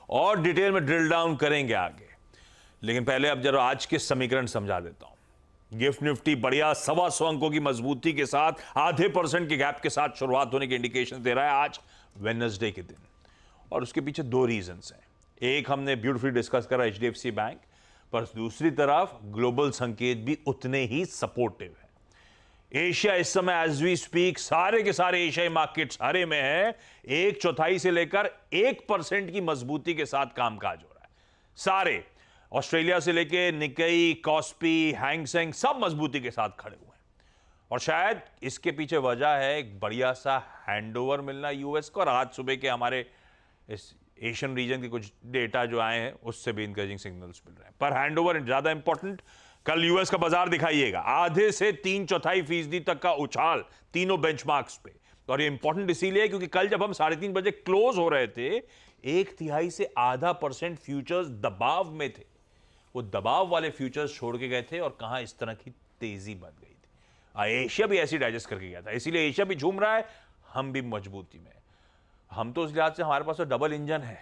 और डिटेल में drill down करेंगे आगे। लेकिन पहले अब जरा आज के समीकरण समझा देता हूं। गिफ्ट निफ्टी बढ़िया 125 अंकों की मजबूती के साथ आधे % के गैप के साथ शुरुआत होने की इंडिकेशन दे रहा है आज वेडनेसडे के दिन। और उसके पीछे दो रीजंस हैं। एक हमने ब्यूटीफुली डिस्कस करा HDFC बैंक, पर दूसरी तरफ ग्लोबल संकेत भी उतने ही सपोर्टिव है। एशिया इस समय एज वी स्पीक सारे के सारे एशियाई मार्केट्स हरे में है। 1/4 से लेकर 1% की मजबूती के साथ कामकाज हो रहा है। सारे ऑस्ट्रेलिया से लेकर निक्केई, कॉस्पी, हैंगसेंग सब मजबूती के साथ खड़े हुए हैं। और शायद इसके पीछे वजह है एक बढ़िया सा हैंडओवर मिलना यूएस को, और आज सुबह के हमारे इस एशियन रीजन के कुछ डेटा जो आए हैं उससे भी इंकरेजिंग सिग्नल्स मिल रहे हैं। पर हैंडओवर ज्यादा इंपॉर्टेंट, कल यूएस का बाजार दिखाइएगा आधे से 3/4% तक का उछाल तीनों बेंचमार्क्स पे। और ये इंपॉर्टेंट इसीलिए क्योंकि कल जब हम 3:30 बजे क्लोज हो रहे थे 1/3 से आधा % फ्यूचर्स दबाव में थे। वो दबाव वाले फ्यूचर्स छोड़ के गए थे और कहां इस तरह की तेजी बन गई थी। एशिया भी ऐसी डाइजेस्ट करके गया था, इसीलिए एशिया भी झूम रहा है, हम भी मजबूती में। हम तो उस लिहाज से हमारे पास तो डबल इंजन है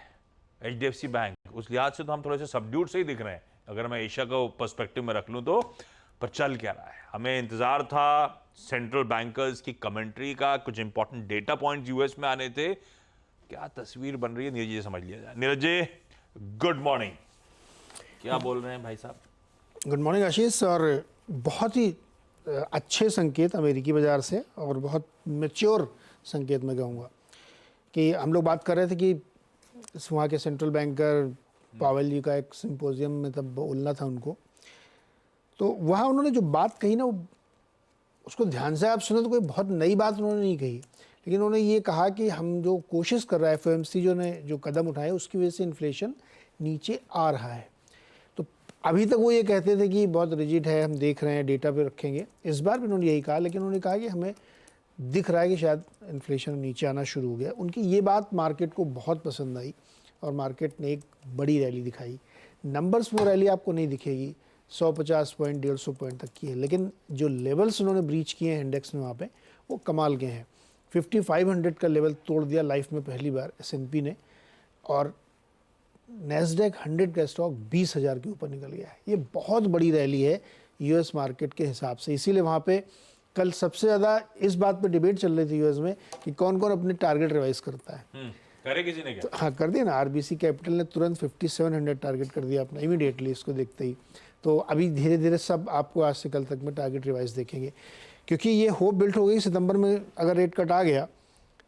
HDFC बैंक, उस लिहाज से तो हम थोड़े से सबड्यूड से ही दिख रहे हैं अगर मैं एशिया को पर्सपेक्टिव में रख लूं तो। पर चल क्या रहा है, हमें इंतजार था सेंट्रल बैंकर्स की कमेंट्री का, कुछ इंपॉर्टेंट डेटा पॉइंट्स यूएस में आने थे। क्या तस्वीर बन रही है नीरज जी समझ लिया जाए। नीरज जी गुड मॉर्निंग, क्या बोल रहे हैं भाई साहब? गुड मॉर्निंग आशीष। और बहुत ही अच्छे संकेत अमेरिकी बाजार से, और बहुत मैच्योर संकेत मैं कहूँगा कि हम लोग बात कर रहे थे कि वहाँ के सेंट्रल बैंकर पावेल जी का एक सिंपोजियम में तब बोलना था उनको, तो वहाँ उन्होंने जो बात कही ना उसको ध्यान से आप सुने तो कोई बहुत नई बात उन्होंने नहीं कही, लेकिन उन्होंने ये कहा कि हम जो कोशिश कर रहा है FOMC ने जो कदम उठाए उसकी वजह से इन्फ्लेशन नीचे आ रहा है। तो अभी तक वो ये कहते थे कि बहुत रिजिड है, हम देख रहे हैं, डेटा पे रखेंगे। इस बार भी उन्होंने यही कहा, लेकिन उन्होंने कहा कि हमें दिख रहा है कि शायद इन्फ्लेशन नीचे आना शुरू हो गया। उनकी ये बात मार्केट को बहुत पसंद आई और मार्केट ने एक बड़ी रैली दिखाई। नंबर्स वो रैली आपको नहीं दिखेगी, 150 पॉइंट 150 पॉइंट तक की है, लेकिन जो लेवल्स उन्होंने ब्रीच किए हैं इंडेक्स में वहाँ पे वो कमाल के हैं। 5500 का लेवल तोड़ दिया लाइफ में पहली बार S&P ने, और नैस्डैक 100 का स्टॉक 20,000 के ऊपर निकल गया है। ये बहुत बड़ी रैली है यूएस मार्केट के हिसाब से। इसीलिए वहाँ पे कल सबसे ज़्यादा इस बात पे डिबेट चल रही थी यूएस में कि कौन कौन अपने टारगेट रिवाइज करता है। करे किसी ने क्या? तो हाँ कर दिया ना, RBC कैपिटल ने तुरंत 5700 टारगेट कर दिया अपना इमीडिएटली इसको देखते ही। तो अभी धीरे धीरे सब आपको आज से कल तक में टारगेट रिवाइज देखेंगे, क्योंकि ये होप बिल्ट हो गई सितंबर में अगर रेट कट आ गया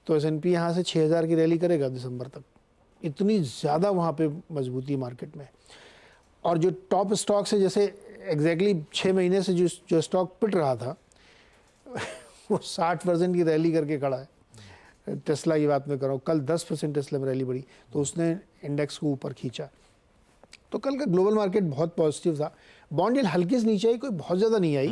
तो S&P यहाँ से 6000 की रैली करेगा दिसंबर तक। इतनी ज़्यादा वहाँ पे मजबूती मार्केट में। और जो टॉप स्टॉक्स है, जैसे एग्जैक्टली 6 महीने से जो स्टॉक पिट रहा था वो 60% की रैली करके खड़ा है। टेस्ला की बात मैं कर रहा हूँ, कल 10% टेस्ला में रैली बढ़ी तो उसने इंडेक्स को ऊपर खींचा। तो कल का ग्लोबल मार्केट बहुत पॉजिटिव था। बॉन्ड यील्ड हल्की से नीचे आई, कोई बहुत ज़्यादा नहीं आई।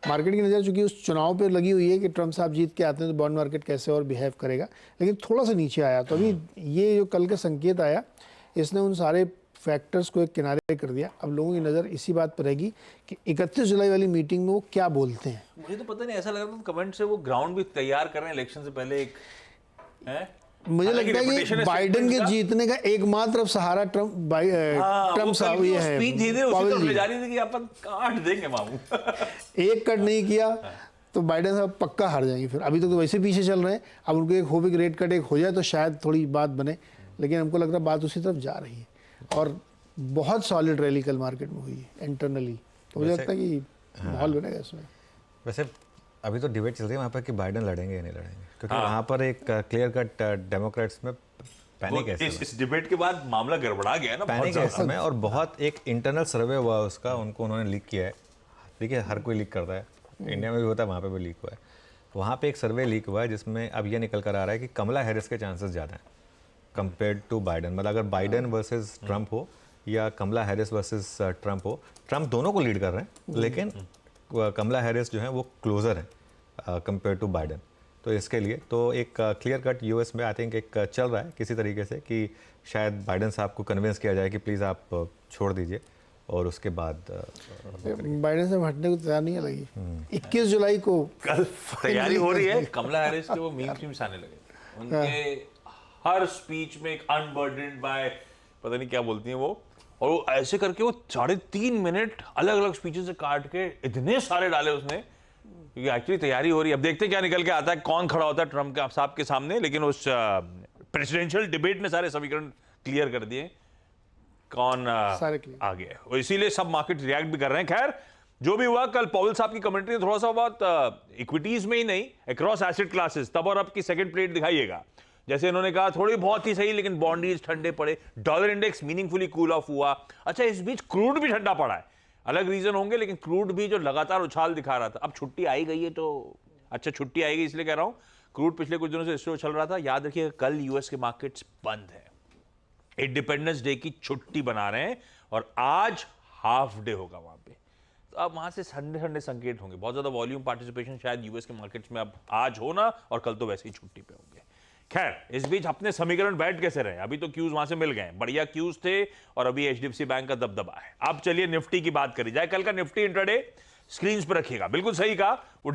मार्केट की नज़र चूंकि उस चुनाव पे लगी हुई है कि ट्रम्प साहब जीत के आते हैं तो बॉन्ड मार्केट कैसे और बिहेव करेगा, लेकिन थोड़ा सा नीचे आया। तो अभी ये जो कल का संकेत आया इसने उन सारे फैक्टर्स को एक किनारे कर दिया। अब लोगों की नज़र इसी बात पर रहेगी कि 31 जुलाई वाली मीटिंग में वो क्या बोलते हैं। मुझे तो पता नहीं, ऐसा लग रहा था कमेंट से वो ग्राउंड भी तैयार कर रहे हैं इलेक्शन से पहले एक है? मुझे लगता है कि बाइडेन के जीतने का एकमात्र सहारा ट्रम्प साहब ये है। पावेल जी जा रही थी कि अपन काट देंगे मामू। एक कट नहीं किया तो बाइडेन साहब पक्का हार जाएंगे फिर। अभी तक तो वैसे पीछे चल रहे हैं, अब उनको एक होप रेट कट एक हो जाए तो शायद थोड़ी बात बने, लेकिन हमको लग रहा है बात उसी तरफ जा रही है। और बहुत सॉलिड रैली कल मार्केट में हुई है इंटरनली, तो मुझे लगता है कि माहौल बनेगा इसमें। वैसे अभी तो डिबेट चल रही है वहाँ पर कि बाइडेन लड़ेंगे या नहीं लड़ेंगे, क्योंकि वहाँ पर एक क्लियर कट डेमोक्रेट्स में पैनिक है इस डिबेट के बाद मामला गड़बड़ा गया ना, पैनिक है इसमें। और बहुत एक इंटरनल सर्वे हुआ उसका, उनको उन्होंने लीक किया है। देखिए हर कोई लीक करता है, इंडिया में भी होता है, वहाँ पे भी लीक हुआ है। वहाँ पे एक सर्वे लीक हुआ है जिसमें अब ये निकल कर आ रहा है कि कमला हैरिस के चांसेस ज़्यादा हैं कंपेयर टू बाइडेन। मतलब अगर बाइडेन वर्सेस ट्रम्प हो या कमला हैरिस वर्सेस ट्रम्प हो, ट्रम्प दोनों को लीड कर रहे हैं, लेकिन कमला हैरिस जो है वो क्लोजर है कंपेयर टू बाइडेन। तो इसके लिए तो एक क्लियर कट यूएस में आई थिंक एक चल रहा है किसी तरीके से कि शायद बाइडेन साहब को कन्विंस किया जाए कि प्लीज़ आप छोड़ दीजिए, और उसके बाद बाइडेन से हटने को तैयार नहीं है लगी। 21 जुलाई को कल तैयारी हो रही है। कमला हैरिस के वो मीम्स आने लगे, उनके हर स्पीच में एक अनबर्डन्ड बाय पता नहीं क्या बोलती हैं वो, और वो ऐसे करके वो 3.5 मिनट अलग अलग स्पीचेस से काट के इतने सारे डाले उसने, क्योंकि एक्चुअली तैयारी हो रही है। अब देखते हैं क्या निकल के आता है, कौन खड़ा होता है ट्रम्प के साहब के सामने। लेकिन उस प्रेसिडेंशियल डिबेट ने सारे समीकरण क्लियर कर दिए, कौन सारे clear। आ गया, और इसीलिए सब मार्केट रिएक्ट भी कर रहे हैं। खैर जो भी हुआ, कल पॉवेल साहब की कमेंट्री थोड़ा सा बहुत इक्विटीज में ही नहीं, अक्रॉस एसेट क्लासेस तब और अब की सेकंड प्लेट दिखाइएगा। जैसे इन्होंने कहा थोड़ी बहुत ही सही, लेकिन बॉन्ड यील्ड्स ठंडे पड़े, dollar index meaningfully cool off हुआ। अच्छा, इस बीच क्रूड भी ठंडा पड़ा है, अलग रीजन होंगे, लेकिन क्रूड भी जो लगातार उछाल दिखा रहा था, अब छुट्टी आई गई है तो अच्छा, छुट्टी आएगी इसलिए कह रहा हूं, क्रूड पिछले कुछ दिनों से इससे उछल रहा था। याद रखिएगा कल यूएस के मार्केट्स बंद है, इंडिपेंडेंस डे की छुट्टी बना रहे हैं, और आज हाफ डे होगा वहां पे, तो अब वहां से ठंडे ठंडे संकेत होंगे। बहुत ज्यादा वॉल्यूम पार्टिसिपेशन शायद यूएस के मार्केट्स में अब आज हो ना, और कल तो वैसे ही छुट्टी पे होंगे। खैर, इस बीच अपने समीकरण बैठ कैसे रहे, अभी तो क्यूज वहां से मिल गए, बढ़िया क्यूज थे, और अभी एचडीएफसी बैंक का दबदबा है। अब चलिए निफ्टी की बात करी जाए। कल का निफ्टी इंट्राडे स्क्रीन पर रखिएगा, बिल्कुल सही कहा, वो